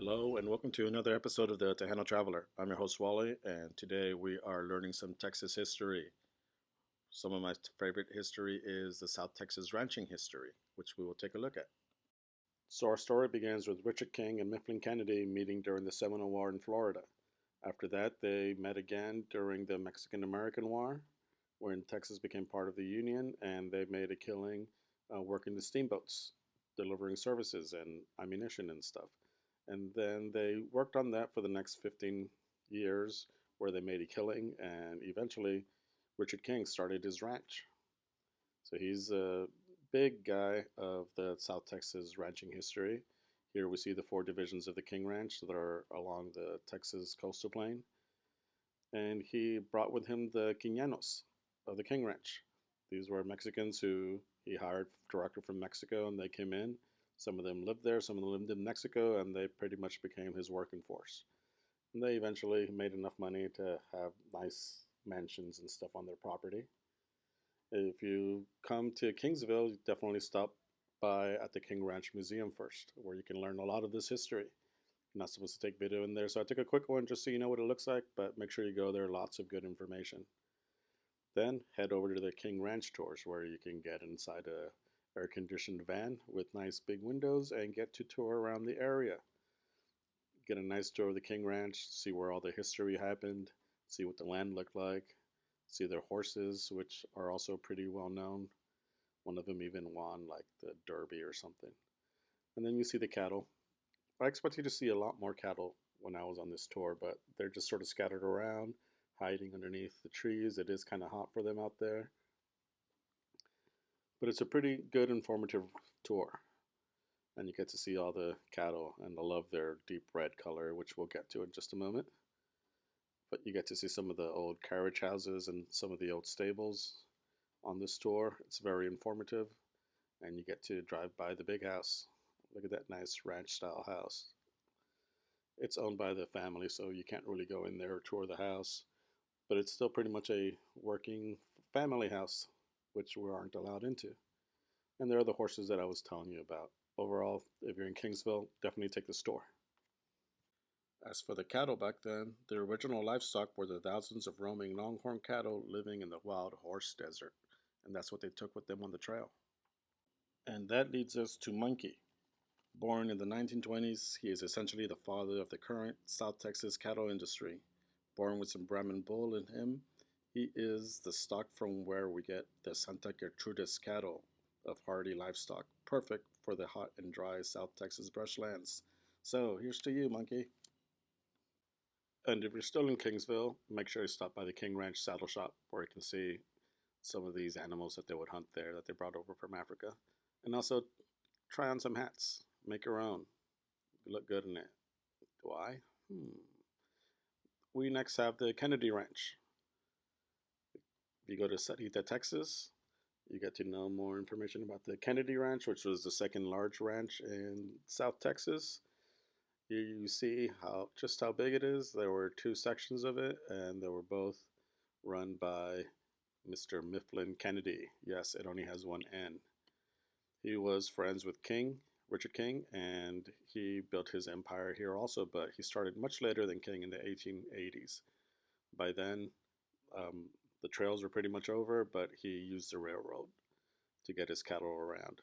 Hello, and welcome to another episode of the Tejano Traveler. I'm your host, Wally, and today we are learning some Texas history. Some of my favorite history is the South Texas ranching history, which we will take a look at. So, our story begins with Richard King and Mifflin Kennedy meeting during the Seminole War in Florida. After that, they met again during the Mexican American War, when Texas became part of the Union, and they made a killing working the steamboats, delivering services and ammunition and stuff. And then they worked on that for the next 15 years, where they made a killing, and eventually Richard King started his ranch. So he's a big guy of the South Texas ranching history. Here we see the four divisions of the King Ranch that are along the Texas coastal plain. And he brought with him the Quinanos of the King Ranch. These were Mexicans who he hired directly from Mexico, and they came in. Some of them lived there, some of them lived in Mexico, and they pretty much became his working force. And they eventually made enough money to have nice mansions and stuff on their property. If you come to Kingsville, you definitely stop by at the King Ranch Museum first, where you can learn a lot of this history. You're not supposed to take video in there, so I took a quick one just so you know what it looks like, but make sure you go there, lots of good information. Then head over to the King Ranch tours, where you can get inside a air conditioned van with nice big windows and get to tour around the area. Get a nice tour of the King Ranch, see where all the history happened, see what the land looked like, see their horses, which are also pretty well known. One of them even won like the Derby or something. And then you see the cattle. I expected to see a lot more cattle when I was on this tour, but they're just sort of scattered around, hiding underneath the trees. It is kind of hot for them out there. But it's a pretty good, informative tour. And you get to see all the cattle, and I love their deep red color, which we'll get to in just a moment. But you get to see some of the old carriage houses and some of the old stables on this tour. It's very informative, and you get to drive by the big house. Look at that nice ranch style house. It's owned by the family, so you can't really go in there or tour the house, but it's still pretty much a working family house, which we aren't allowed into. And there are the horses that I was telling you about. Overall, if you're in Kingsville, definitely take the store. As for the cattle back then, the original livestock were the thousands of roaming longhorn cattle living in the wild horse desert, and that's what they took with them on the trail. And that leads us to Monkey. Born in the 1920s, he is essentially the father of the current South Texas cattle industry. Born with some Brahman bull in him, he is the stock from where we get the Santa Gertrudis cattle of hardy livestock, perfect for the hot and dry South Texas brushlands. So here's to you, Monkey. And if you're still in Kingsville, make sure you stop by the King Ranch Saddle Shop, where you can see some of these animals that they would hunt there that they brought over from Africa. And also try on some hats. Make your own. You look good in it. Do I? We next have the Kennedy Ranch. If you go to Sarita, Texas, you get to know more information about the Kennedy Ranch, which was the second large ranch in South Texas. Here you see how big it is. There were two sections of it, and they were both run by Mr. Mifflin Kennedy. Yes, it only has one N. He was friends with Richard King, and he built his empire here also, but he started much later than King in the 1880s. By then, um, the trails were pretty much over, but he used the railroad to get his cattle around.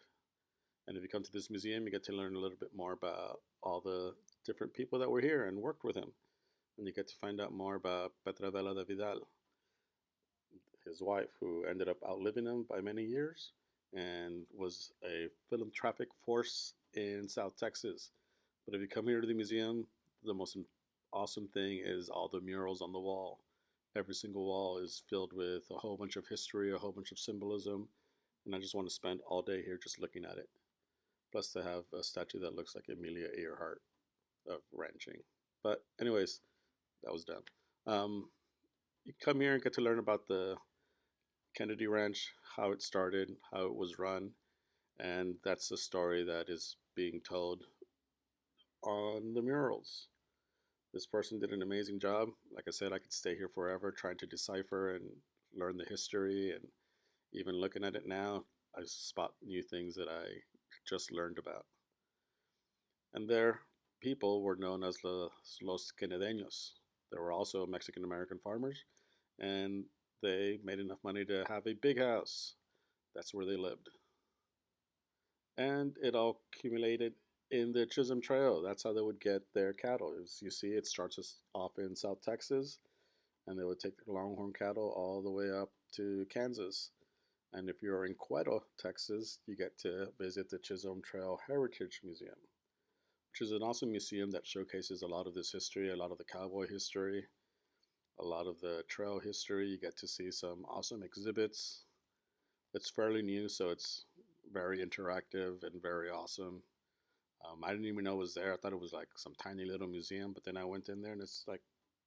And if you come to this museum, you get to learn a little bit more about all the different people that were here and worked with him. And you get to find out more about Petra Vela de Vidal, his wife, who ended up outliving him by many years and was a philanthropic force in South Texas. But if you come here to the museum, the most awesome thing is all the murals on the wall. Every single wall is filled with a whole bunch of history, a whole bunch of symbolism, and I just want to spend all day here just looking at it. Plus, they have a statue that looks like Amelia Earhart of ranching. But, anyways, that was done. You come here and get to learn about the Kennedy Ranch, how it started, how it was run, and that's the story that is being told on the murals. This person did an amazing job. Like I said, I could stay here forever trying to decipher and learn the history, and even looking at it now, I spot new things that I just learned about. And there, people were known as Los Quenedeños. They were also Mexican American farmers, and they made enough money to have a big house. That's where they lived. And it all accumulated in the Chisholm Trail. That's how they would get their cattle. As you see, it starts off in South Texas, and they would take the Longhorn cattle all the way up to Kansas. And if you're in Cuero, Texas, you get to visit the Chisholm Trail Heritage Museum, which is an awesome museum that showcases a lot of this history, a lot of the cowboy history, a lot of the trail history. You get to see some awesome exhibits. It's fairly new, so it's very interactive and very awesome. I didn't even know it was there. I thought it was like some tiny little museum, but then I went in there and it's like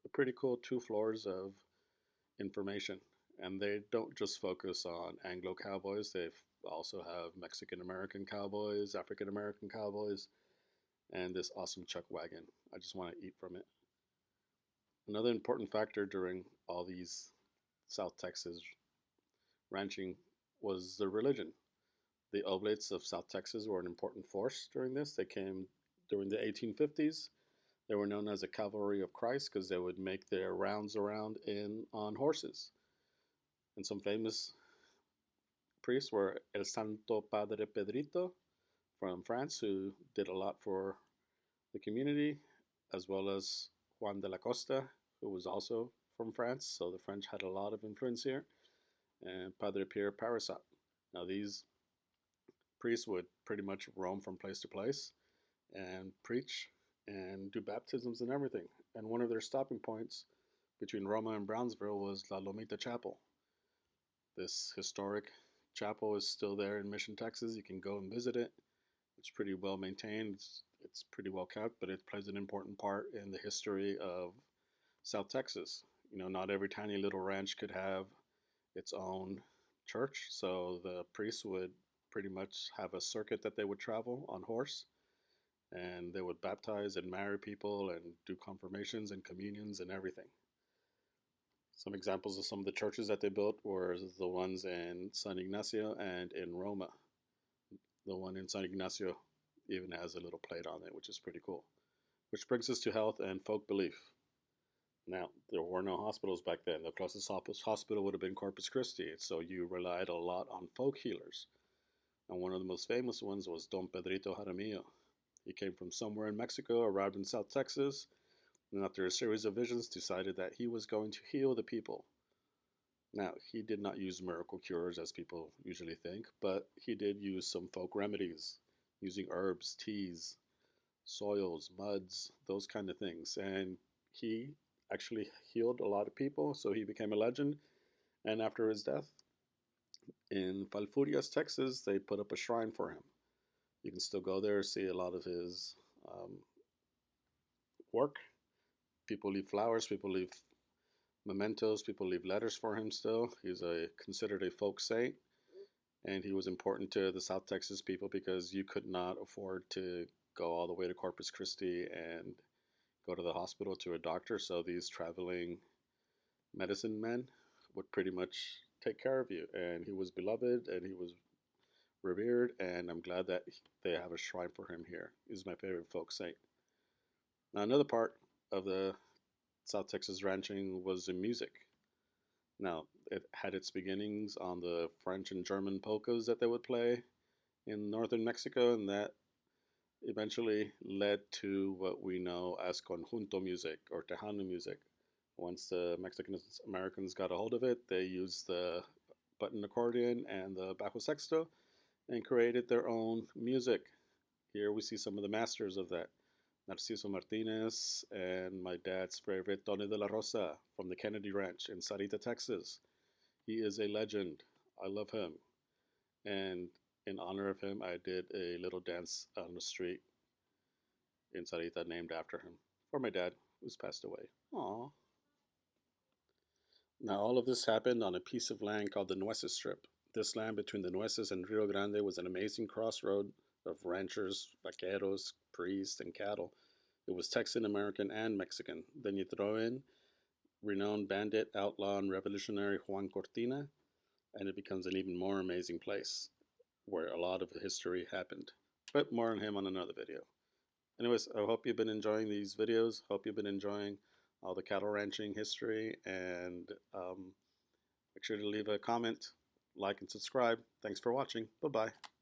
a pretty cool 2 floors of information. And they don't just focus on Anglo cowboys, they also have Mexican American cowboys, African American cowboys, and this awesome chuck wagon. I just want to eat from it. Another important factor during all these South Texas ranching was the religion. The Oblates of South Texas were an important force during this. They came during the 1850s. They were known as the Cavalry of Christ because they would make their rounds around on horses. And some famous priests were El Santo Padre Pedrito from France, who did a lot for the community, as well as Juan de la Costa, who was also from France. So the French had a lot of influence here, and Padre Pierre Parasat. Now these priests would pretty much roam from place to place and preach and do baptisms and everything. And one of their stopping points between Roma and Brownsville was La Lomita Chapel. This historic chapel is still there in Mission, Texas. You can go and visit it. It's pretty well maintained. It's pretty well kept, but it plays an important part in the history of South Texas. You know, not every tiny little ranch could have its own church, so the priests would pretty much have a circuit that they would travel on horse, and they would baptize and marry people and do confirmations and communions and everything. Some examples of some of the churches that they built were the ones in San Ignacio and in Roma. The one in San Ignacio even has a little plate on it, which is pretty cool. Which brings us to health and folk belief. Now, there were no hospitals back then. The closest hospital would have been Corpus Christi, so you relied a lot on folk healers. And one of the most famous ones was Don Pedrito Jaramillo. He came from somewhere in Mexico, arrived in South Texas, and after a series of visions decided that he was going to heal the people. Now, he did not use miracle cures as people usually think, but he did use some folk remedies, using herbs, teas, soils, muds, those kind of things. And he actually healed a lot of people, so he became a legend. And after his death, in Falfurrias, Texas, they put up a shrine for him. You can still go there, see a lot of his work. People leave flowers, people leave mementos, people leave letters for him still. He's considered a folk saint, and he was important to the South Texas people because you could not afford to go all the way to Corpus Christi and go to the hospital to a doctor, so these traveling medicine men would pretty much take care of you. And he was beloved and he was revered, and I'm glad that they have a shrine for him here. He's my favorite folk saint. Now, another part of the South Texas ranching was in music. Now, it had its beginnings on the French and German polkas that they would play in northern Mexico, and that eventually led to what we know as conjunto music or Tejano music. Once the Mexican Americans got a hold of it, they used the button accordion and the bajo sexto and created their own music. Here we see some of the masters of that. Narciso Martinez and my dad's favorite, Tony de la Rosa from the Kennedy Ranch in Sarita, Texas. He is a legend. I love him. And in honor of him, I did a little dance on the street in Sarita named after him for my dad, who's passed away. Aww. Now, all of this happened on a piece of land called the Nueces Strip. This land between the Nueces and Rio Grande was an amazing crossroad of ranchers, vaqueros, priests, and cattle. It was Texan American and Mexican. Then you throw in renowned bandit, outlaw, and revolutionary Juan Cortina, and it becomes an even more amazing place where a lot of history happened. But more on him on another video. Anyways, I hope you've been enjoying these videos. Hope you've been enjoying all the cattle ranching history, and make sure to leave a comment, like, and subscribe. Thanks for watching. Bye-bye.